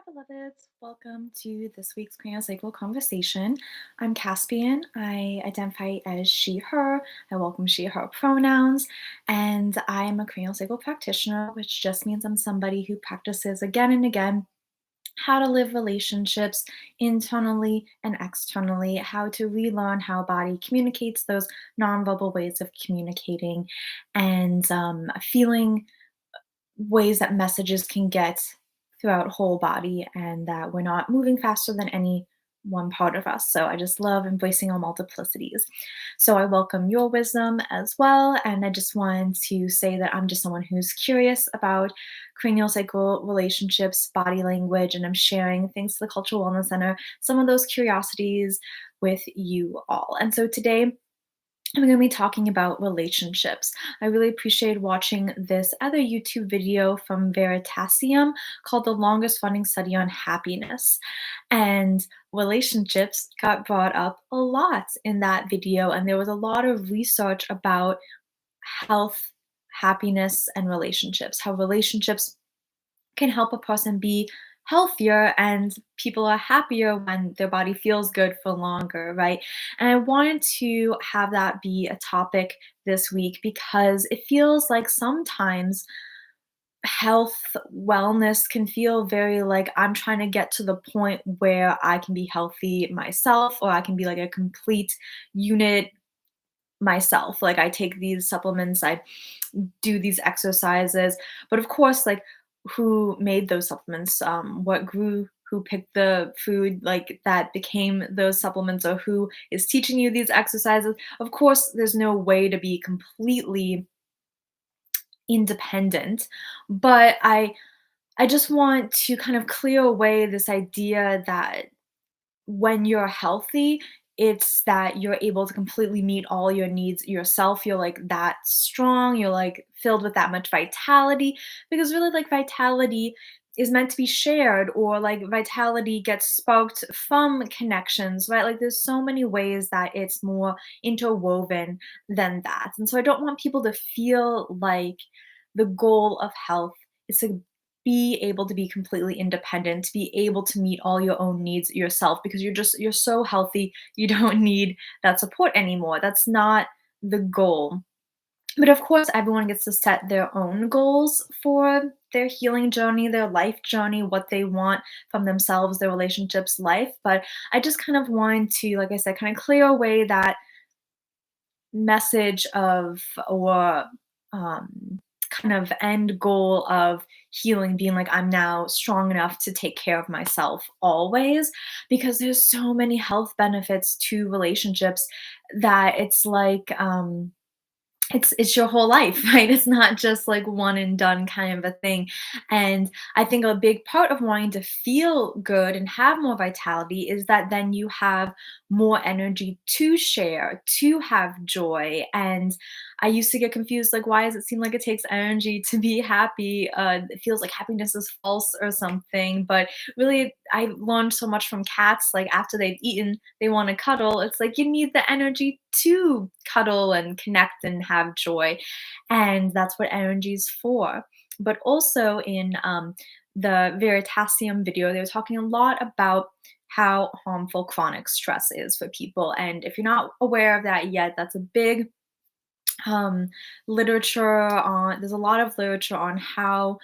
Hi, beloveds. Welcome to this week's Craniosacral conversation. I'm Caspian. I identify as she, her. I welcome she, her pronouns. And I'm a craniosacral practitioner, which just means I'm somebody who practices again and again how to live relationships internally and externally, how to relearn how body communicates, those nonverbal ways of communicating, and feeling ways that messages can get throughout whole body and that we're not moving faster than any one part of us. So I just love embracing our multiplicities. So I welcome your wisdom as well. And I just wanted to say that I'm just someone who's curious about cranial sacral relationships, body language, and I'm sharing, thanks to the Cultural Wellness Center, some of those curiosities with you all. And so today, I'm going to be talking about relationships. I really appreciate watching this other YouTube video from Veritasium called The Longest Running Study on Happiness. And relationships got brought up a lot in that video, and there was a lot of research about health, happiness, and relationships, how relationships can help a person be healthier and people are happier when their body feels good for longer, right? And I wanted to have that be a topic this week because it feels like sometimes health wellness can feel very like I'm trying to get to the point where I can be healthy myself or I can be like a complete unit myself. Like I take these supplements, I do these exercises, but of course, like who made those supplements? What grew? Who picked the food like that became those supplements, or who is teaching you these exercises? Of course, there's no way to be completely independent, but I just want to kind of clear away this idea that when you're healthy, it's that you're able to completely meet all your needs yourself. You're like that strong, you're like filled with that much vitality because really, like, vitality is meant to be shared, or like vitality gets sparked from connections, right? Like, there's so many ways that it's more interwoven than that. And so, I don't want people to feel like the goal of health is to be able to be completely independent, to be able to meet all your own needs yourself because you're so healthy, you don't need that support anymore. That's not the goal. But of course, everyone gets to set their own goals for their healing journey, their life journey, what they want from themselves, their relationships, life. But I just kind of wanted to, like I said, kind of clear away that message of, or kind of end goal of healing being like I'm now strong enough to take care of myself always, because there's so many health benefits to relationships that it's like it's your whole life, right? It's not just like one and done kind of a thing. And I think a big part of wanting to feel good and have more vitality is that then you have more energy to share, to have joy. And I used to get confused, like, why does it seem like it takes energy to be happy? It feels like happiness is false or something. But really, I learned so much from cats. Like, after they've eaten, they want to cuddle. It's like you need the energy to cuddle and connect and have joy. And that's what energy is for. But also in the Veritasium video, they were talking a lot about how harmful chronic stress is for people. And if you're not aware of that yet, that's a big um, literature on, there's a lot of literature on how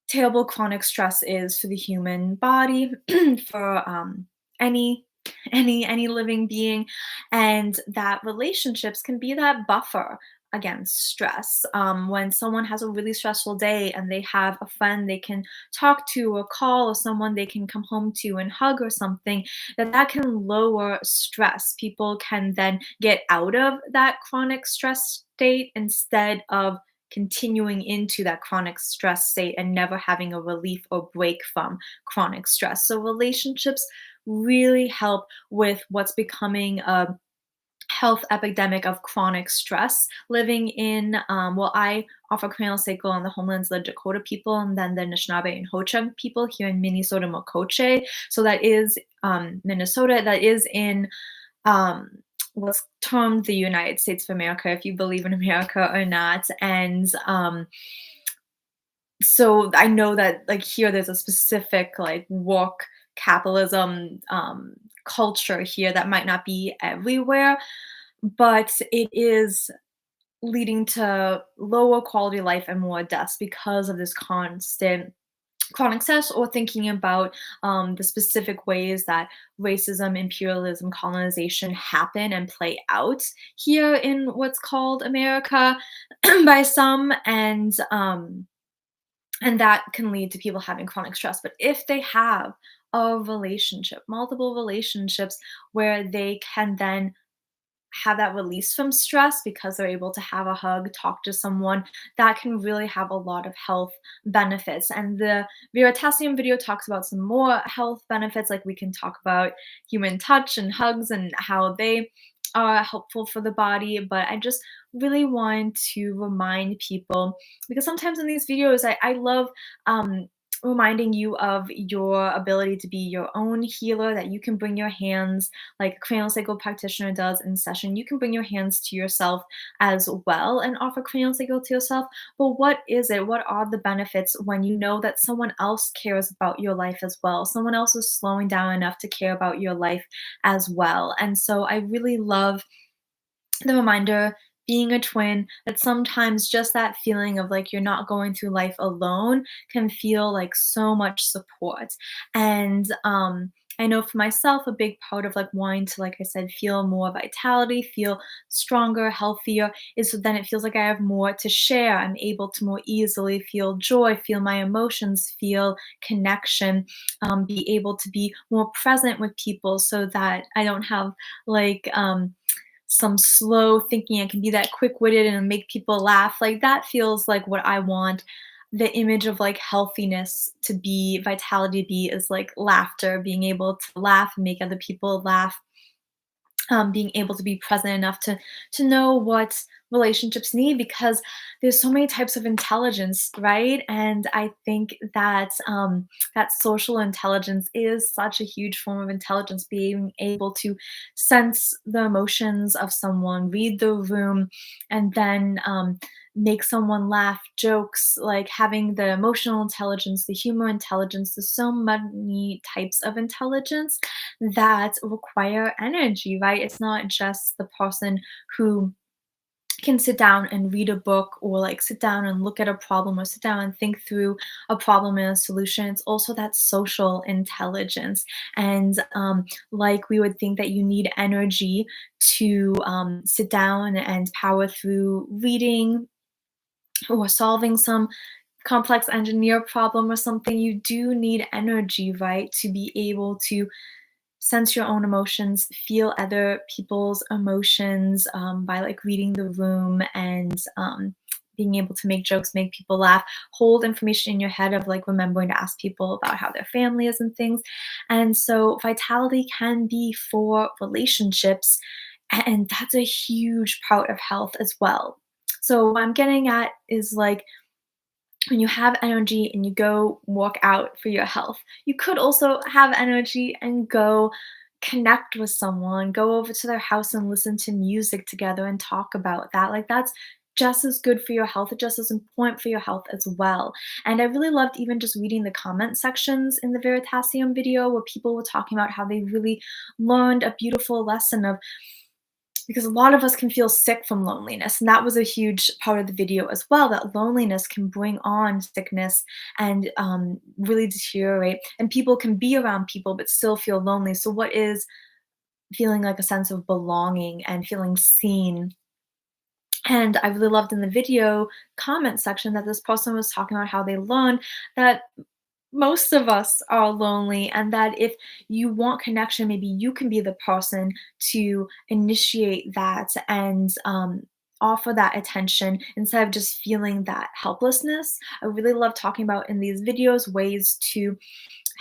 terrible chronic stress is for the human body, for any any living being, and that relationships can be that buffer against stress. When someone has a really stressful day and they have a friend they can talk to or call, or someone they can come home to and hug or something, that can lower stress. People can then get out of that chronic stress state instead of continuing into that chronic stress state and never having a relief or break from chronic stress. So relationships really help with what's becoming a health epidemic of chronic stress. Living in, well, I offer craniosacral on the homelands, the Dakhóta people, and then the Anishinaabe and HoChunk people here in Minnesota, Mokoche. So that is Minnesota. That is in what's termed the United States of America, if you believe in America or not. And So I know that like here there's a specific like work capitalism culture here that might not be everywhere, but it is leading to lower quality life and more deaths because of this constant chronic stress, or thinking about the specific ways that racism, imperialism, colonization happen and play out here in what's called America by some, and that can lead to people having chronic stress. But if they have a relationship, multiple relationships, where they can then have that release from stress because they're able to have a hug, talk to someone, that can really have a lot of health benefits. And the Veritasium video talks about some more health benefits, like we can talk about human touch and hugs and how they are helpful for the body. But I just really want to remind people, because sometimes in these videos, I love reminding you of your ability to be your own healer, that you can bring your hands like a craniosacral practitioner does in session. You can bring your hands to yourself as well and offer craniosacral to yourself. But what is it? What are the benefits when you know that someone else cares about your life as well? Someone else is slowing down enough to care about your life as well. And so I really love the reminder, being a twin, that sometimes just that feeling of like you're not going through life alone can feel like so much support. And I know for myself, a big part of like wanting to, like I said, feel more vitality, feel stronger, healthier, is so then it feels like I have more to share. I'm able to more easily feel joy, feel my emotions, feel connection, be able to be more present with people so that I don't have like some slow thinking. I can be that quick-witted and make people laugh. Like that feels like what I want the image of like healthiness to be, vitality to be, is like laughter, being able to laugh and make other people laugh, being able to be present enough to know what relationships need, because there's so many types of intelligence, right? And I think that that social intelligence is such a huge form of intelligence, being able to sense the emotions of someone, read the room, and then make someone laugh, jokes, like having the emotional intelligence, the humor intelligence. There's so many types of intelligence that require energy, right? It's not just the person who can sit down and read a book, or like sit down and look at a problem, or sit down and think through a problem and a solution. It's also that social intelligence. And like we would think that you need energy to sit down and power through reading or solving some complex engineer problem or something, you do need energy, right? To be able to sense your own emotions, feel other people's emotions, by like reading the room and being able to make jokes, make people laugh, hold information in your head of like remembering to ask people about how their family is and things. And so vitality can be for relationships, and that's a huge part of health as well. So what I'm getting at is like, when you have energy and you go walk out for your health, you could also have energy and go connect with someone, go over to their house and listen to music together and talk about that. Like that's just as good for your health, just as important for your health as well. And I really loved even just reading the comment sections in the Veritasium video, where people were talking about how they really learned a beautiful lesson of, because a lot of us can feel sick from loneliness, and that was a huge part of the video as well, that loneliness can bring on sickness and really deteriorate, and people can be around people but still feel lonely. So what is feeling like a sense of belonging and feeling seen? And I really loved in the video comment section that this person was talking about how they learned that most of us are lonely, and that if you want connection, maybe you can be the person to initiate that and offer that attention instead of just feeling that helplessness. I really love talking about in these videos ways to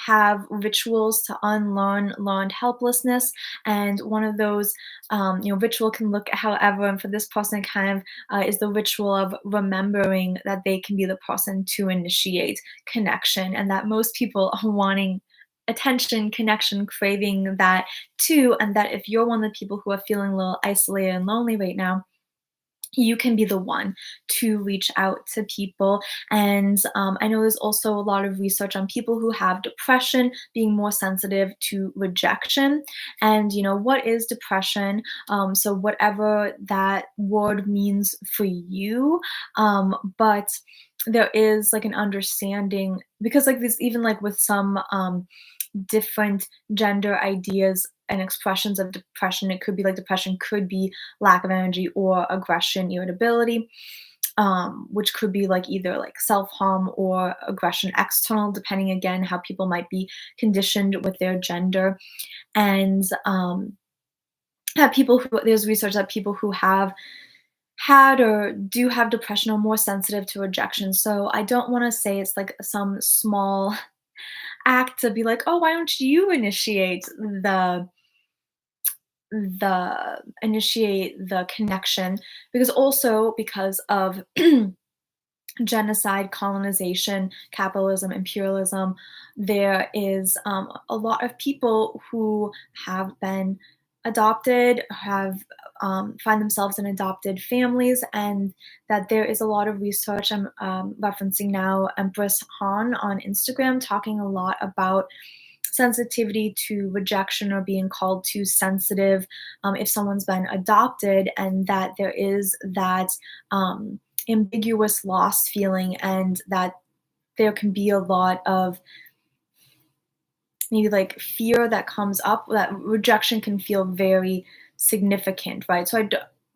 have rituals to unlearn learned helplessness. And one of those ritual can look however, and for this person kind of is the ritual of remembering that they can be the person to initiate connection, and that most people are wanting attention, connection, craving that too. And that if you're one of the people who are feeling a little isolated and lonely right now, you can be the one to reach out to people. And I know there's also a lot of research on people who have depression being more sensitive to rejection. And, what is depression? So, whatever that word means for you. But there is like an understanding because, like, this, even like with some different gender ideas and expressions of depression. It could be like depression could be lack of energy or aggression, irritability, which could be like either like self harm or aggression external, depending again how people might be conditioned with their gender. And that people who there's research that people who have had or do have depression are more sensitive to rejection. So I don't want to say it's like some small act to be like, oh, why don't you initiate the connection, because also because of genocide, colonization, capitalism, imperialism, there is a lot of people who have been adopted, have find themselves in adopted families, and that there is a lot of research. I'm referencing now Empress Han on Instagram, talking a lot about sensitivity to rejection or being called too sensitive if someone's been adopted, and that there is that ambiguous loss feeling, and that there can be a lot of maybe like fear that comes up, that rejection can feel very significant, right? So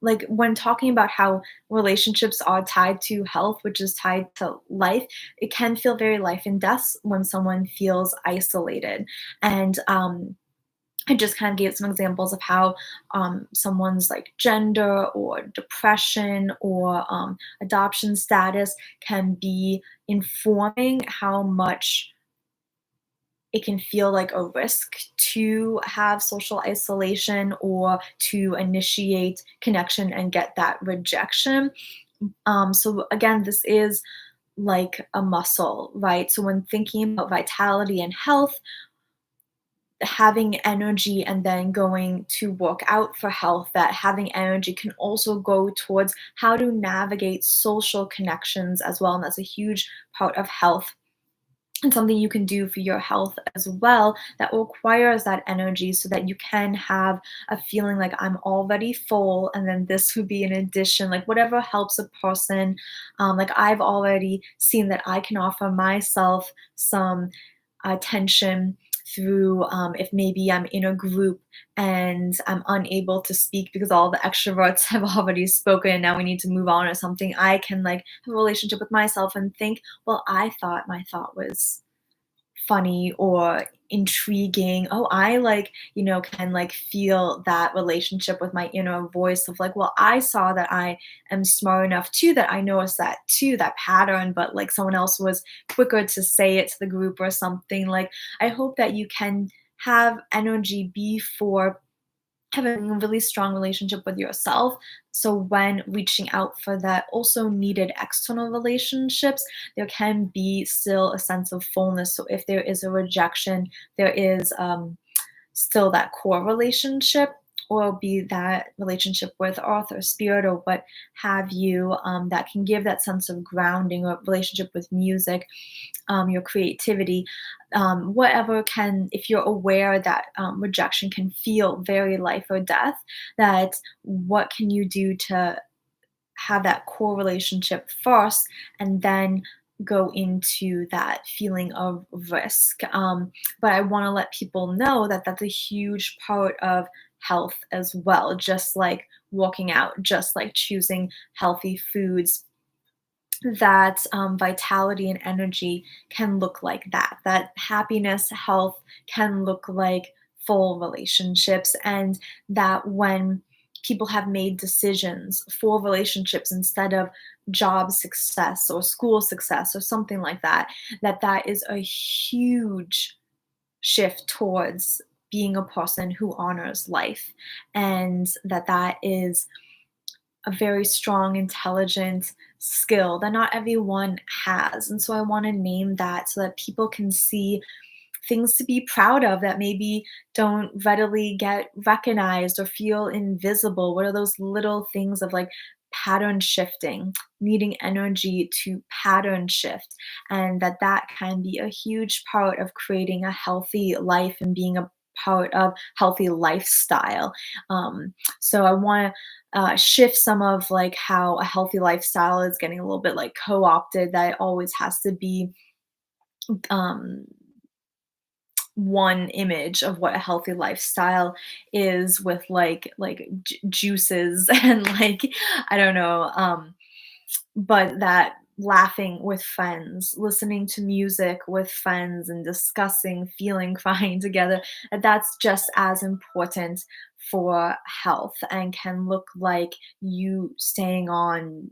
like when talking about how relationships are tied to health, which is tied to life, it can feel very life and death when someone feels isolated. And I just kind of gave some examples of how someone's like gender or depression or adoption status can be informing how much it can feel like a risk to have social isolation or to initiate connection and get that rejection. So again, this is like a muscle, right? So when thinking about vitality and health, having energy and then going to work out for health, that having energy can also go towards how to navigate social connections as well. And that's a huge part of health and something you can do for your health as well that requires that energy so that you can have a feeling like I'm already full, and then this would be an addition, like whatever helps a person. Like I've already seen that I can offer myself some attention through if maybe I'm in a group and I'm unable to speak because all the extroverts have already spoken and now we need to move on or something. I can like have a relationship with myself and think, well, I thought my thought was funny or intriguing. Oh, I like, can like feel that relationship with my inner voice of like, well, I saw that I am smart enough too, that I noticed that too, that pattern, but like someone else was quicker to say it to the group or something. Like, I hope that you can have energy be for having a really strong relationship with yourself. So when reaching out for that also needed external relationships, there can be still a sense of fullness. So if there is a rejection, there is still that core relationship, or be that relationship with earth or spirit or what have you, that can give that sense of grounding, or relationship with music, your creativity, whatever can, if you're aware that rejection can feel very life or death, that what can you do to have that core relationship first and then go into that feeling of risk. But I want to let people know that that's a huge part of health as well, just like working out, just like choosing healthy foods, that vitality and energy can look like that. That happiness, health can look like full relationships, and that when people have made decisions for relationships instead of job success or school success or something like that, that is a huge shift towards being a person who honors life, and that is a very strong, intelligent skill that not everyone has. And so I want to name that so that people can see things to be proud of that maybe don't readily get recognized or feel invisible. What are those little things of like pattern shifting, needing energy to pattern shift, and that can be a huge part of creating a healthy life and being a part of healthy lifestyle. So I want to shift some of like how a healthy lifestyle is getting a little bit like co-opted, that it always has to be um one image of what a healthy lifestyle is, with like juices and like I don't know, but that laughing with friends, listening to music with friends, and discussing, feeling, crying together, that's just as important for health and can look like you staying on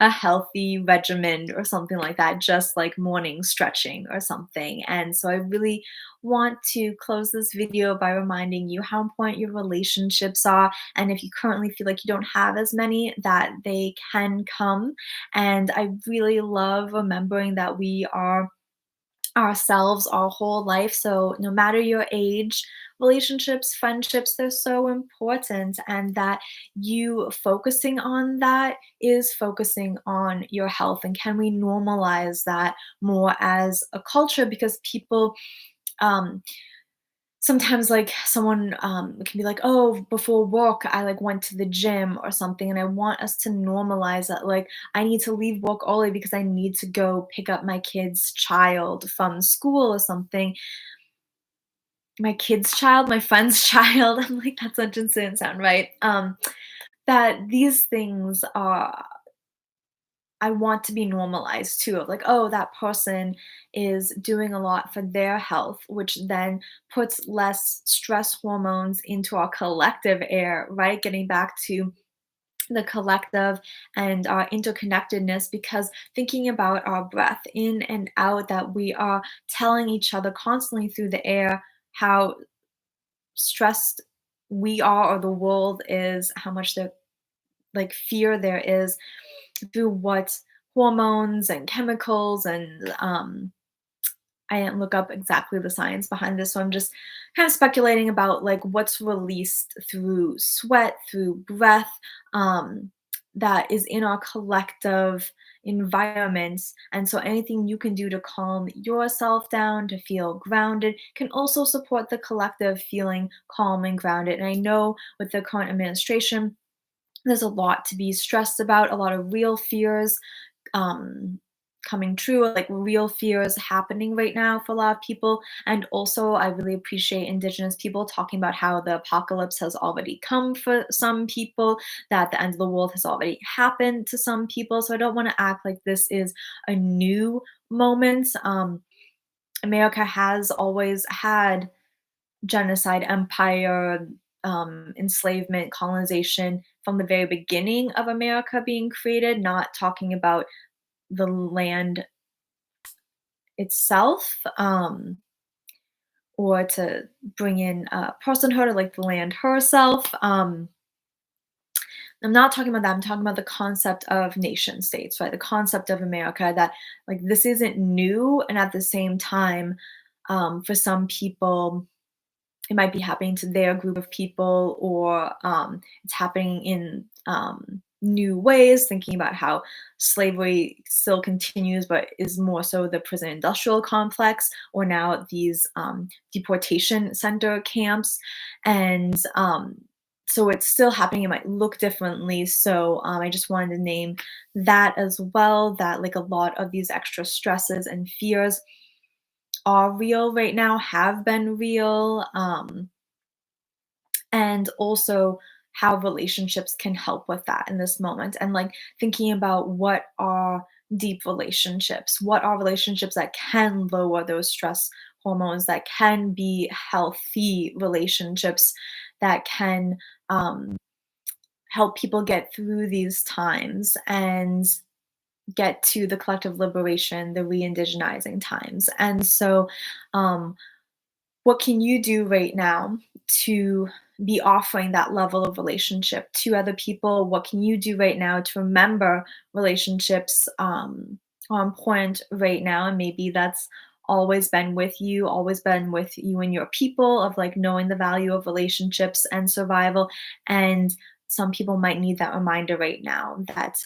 a healthy regimen or something like that, just like morning stretching or something. And so I really want to close this video by reminding you how important your relationships are. And if you currently feel like you don't have as many, that they can come. And I really love remembering that we are ourselves our whole life. So no matter your age, relationships, friendships, they're so important. And that you focusing on that is focusing on your health. And can we normalize that more as a culture? Because people, um, sometimes like someone can be like, oh, before work I like went to the gym or something, and I want us to normalize that, like I need to leave work early because I need to go pick up my kid's child from school or something. My kid's child, my friend's child. I'm like, that sentence didn't sound right. That these things are, I want to be normalized too, of like, oh, that person is doing a lot for their health, which then puts less stress hormones into our collective air, right? Getting back to the collective and our interconnectedness, because thinking about our breath in and out, that we are telling each other constantly through the air how stressed we are, or the world is, how much the like fear there is, through what hormones and chemicals and I didn't look up exactly the science behind this, so I'm just kind of speculating about like what's released through sweat, through breath, that is in our collective environments. And so anything you can do to calm yourself down, to feel grounded, can also support the collective feeling calm and grounded. And I know with the current administration, there's a lot to be stressed about, a lot of real fears um, coming true, like real fears happening right now for a lot of people. And also, I really appreciate Indigenous people talking about how the apocalypse has already come for some people, that the end of the world has already happened to some people. So I don't want to act like this is a new moment. America has always had genocide, empire, enslavement, colonization from the very beginning of America being created, not talking about the land itself, or to bring in personhood, or like the land herself. I'm not talking about that. I'm talking about the concept of nation states, right? The concept of America, that like this isn't new, and at the same time, for some people, it might be happening to their group of people, or it's happening in new ways, thinking about how slavery still continues but is more so the prison industrial complex, or now these deportation center camps. And so it's still happening, it might look differently. So I just wanted to name that as well, that like a lot of these extra stresses and fears are real right now, have been real, and also how relationships can help with that in this moment. And like thinking about what are deep relationships, what are relationships that can lower those stress hormones, that can be healthy relationships, that can help people get through these times and get to the collective liberation, the re-indigenizing times. And so what can you do right now to be offering that level of relationship to other people? What can you do right now to remember relationships are important right now? And maybe that's always been with you and your people, of like knowing the value of relationships and survival, and some people might need that reminder right now that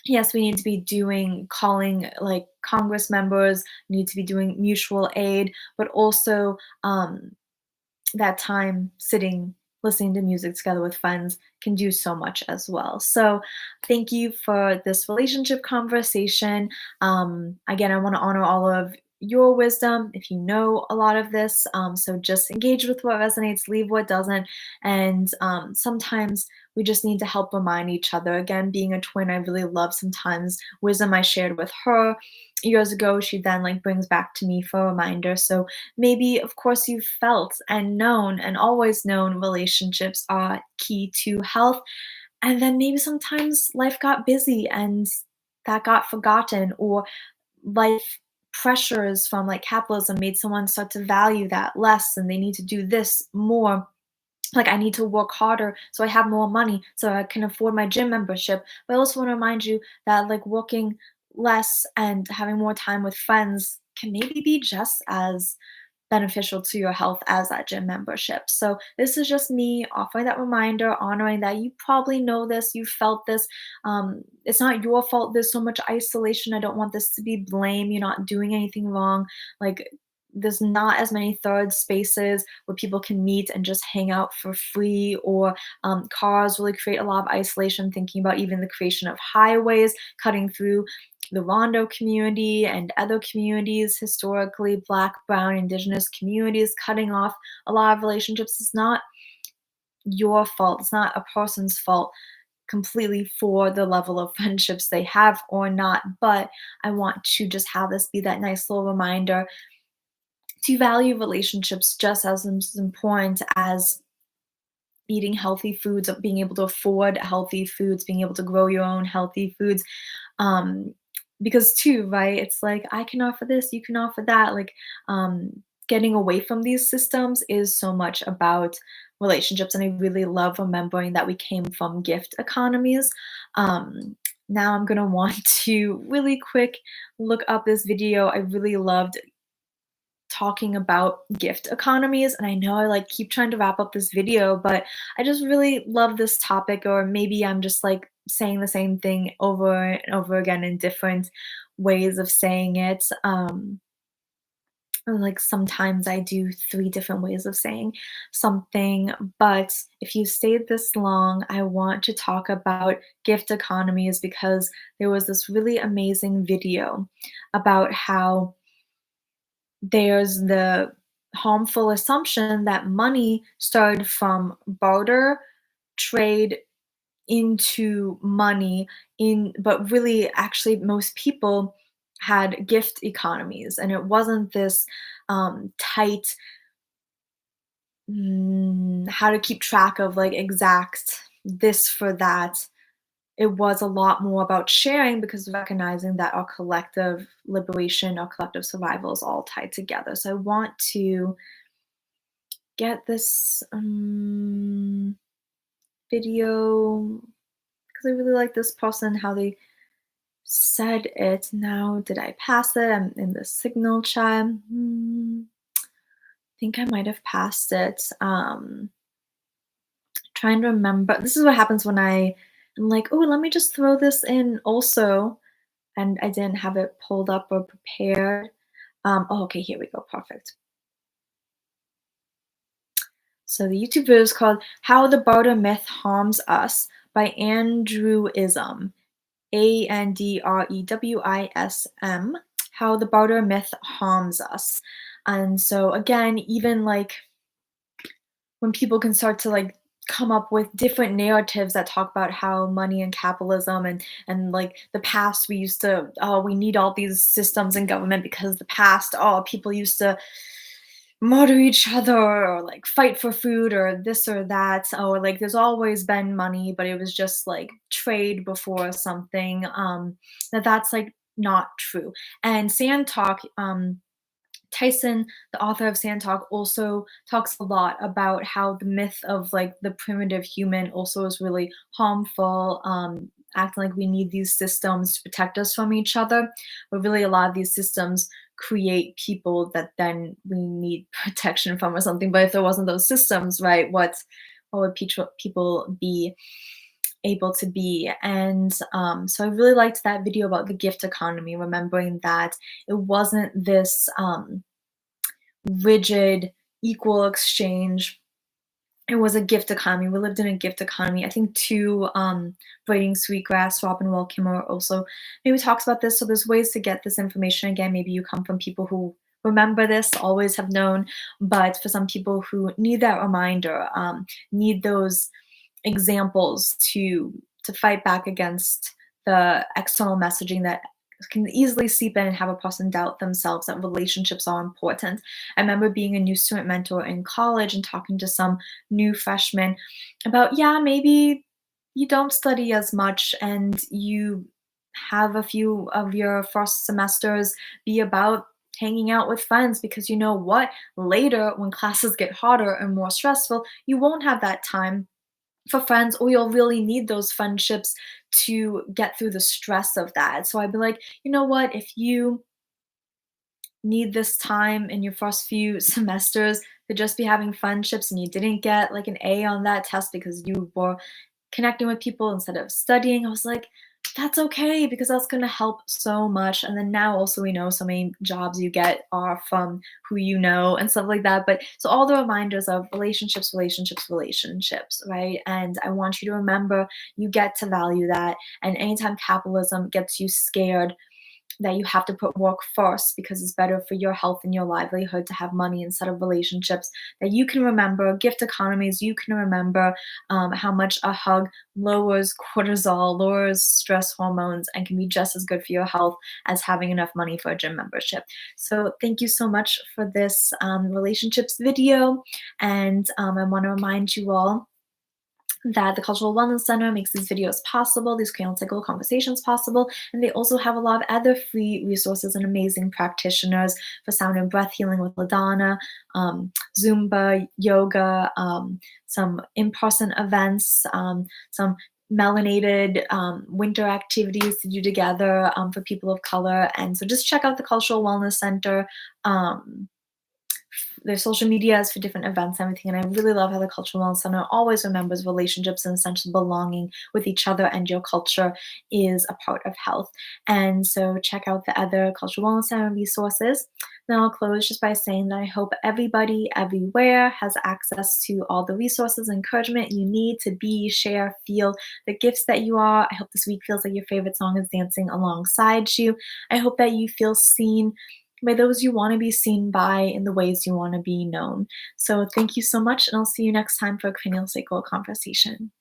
yes, we need to be doing calling like Congress members, need to be doing mutual aid, but also that time sitting listening to music together with friends can do so much as well. So thank you for this relationship conversation. Again, I want to honor all of your wisdom if you know a lot of this. So just engage with what resonates, leave what doesn't. And sometimes we just need to help remind each other. Again, being a twin, I really love sometimes wisdom I shared with her years ago. She then like brings back to me for a reminder. So maybe, of course, you've felt and known and always known relationships are key to health. And then maybe sometimes life got busy and that got forgotten, or life pressures from like capitalism made someone start to value that less and they need to do this more. Like, I need to work harder so I have more money so I can afford my gym membership. But I also want to remind you that like working less and having more time with friends can maybe be just as beneficial to your health as that gym membership. So this is just me offering that reminder, honoring that you probably know this, you felt this. It's not your fault. There's so much isolation. I don't want this to be blame. You're not doing anything wrong. Like there's not as many third spaces where people can meet and just hang out for free, or cars really create a lot of isolation. Thinking about even the creation of highways cutting through the Rondo community and other communities, historically Black, Brown, Indigenous communities, cutting off a lot of relationships. It's not your fault. It's not a person's fault completely for the level of friendships they have or not. But I want to just have this be that nice little reminder to value relationships just as important as eating healthy foods, of being able to afford healthy foods, being able to grow your own healthy foods. Um, because too, right? It's like I can offer this, you can offer that. Like getting away from these systems is so much about relationships, and I really love remembering that we came from gift economies. Now I'm gonna want to really quick look up this video. I really loved talking about gift economies, and I know I like keep trying to wrap up this video, but I just really love this topic. Or maybe I'm just like saying the same thing over and over again in different ways of saying it. Or like sometimes I do three different ways of saying something. But if you stayed this long, I want to talk about gift economies because there was this really amazing video about how there's the harmful assumption that money started from barter trade into money, in but really actually most people had gift economies, and it wasn't this tight how to keep track of like exact this for that. It was a lot more about sharing because recognizing that our collective liberation, our collective survival is all tied together. So I want to get this video because I really like this person, how they said it. Now, did I pass it? I'm in the signal chat. I think I might have passed it. Trying to remember. This is what happens when I'm like, oh, let me just throw this in also. And I didn't have it pulled up or prepared. Oh, okay, here we go. Perfect. So the YouTube video is called How the Barter Myth Harms Us by Andrewism. Andrewism. How the Barter Myth Harms Us. And so again, even like when people can start to like come up with different narratives that talk about how money and capitalism and like the past, we used to, oh, we need all these systems in government because the past, oh, people used to murder each other or like fight for food or this or that, or like there's always been money but it was just like trade before something. That's like not true. And Sand Talk, Tyson, the author of Sand Talk, also talks a lot about how the myth of like the primitive human also is really harmful, acting like we need these systems to protect us from each other. But really, a lot of these systems create people that then we need protection from or something. But if there wasn't those systems, right, what would people be able to be? And so I really liked that video about the gift economy, remembering that it wasn't this rigid equal exchange. It was a gift economy. We lived in a gift economy. I think too, Braiding Sweetgrass, Robin Wall Kimmerer also maybe talks about this. So there's ways to get this information. Again, maybe you come from people who remember this, always have known, but for some people who need that reminder, need those examples to fight back against the external messaging that can easily seep in and have a person doubt themselves that relationships are important. I remember being a new student mentor in college and talking to some new freshmen about, yeah, maybe you don't study as much and you have a few of your first semesters be about hanging out with friends, because you know what? Later, when classes get harder and more stressful, you won't have that time for friends, or you'll really need those friendships to get through the stress of that. So I'd be like, you know what? If you need this time in your first few semesters to just be having friendships and you didn't get like an A on that test because you were connecting with people instead of studying, I was like, that's okay, because that's going to help so much. And then now also we know so many jobs you get are from who you know and stuff like that. But so all the reminders of relationships, relationships, relationships, right? And I want you to remember you get to value that. And anytime capitalism gets you scared that you have to put work first because it's better for your health and your livelihood to have money instead of relationships, that you can remember gift economies, you can remember how much a hug lowers cortisol, lowers stress hormones, and can be just as good for your health as having enough money for a gym membership. So thank you so much for this relationships video. And I want to remind you all that the Cultural Wellness Center makes these videos possible, these Craniosacral conversations possible, and they also have a lot of other free resources and amazing practitioners for sound and breath healing with LaDonna, Zumba, yoga, some in-person events, some melanated winter activities to do together for people of color. And so just check out the Cultural Wellness Center. Their social medias for different events and everything. And I really love how the Cultural Wellness Center always remembers relationships and essentially belonging with each other and your culture is a part of health. And so check out the other Cultural Wellness Center resources. Then I'll close just by saying that I hope everybody everywhere has access to all the resources and encouragement you need to be, share, feel the gifts that you are. I hope this week feels like your favorite song is dancing alongside you. I hope that you feel seen by those you want to be seen by in the ways you want to be known. So thank you so much, and I'll see you next time for a cranial sacral conversation.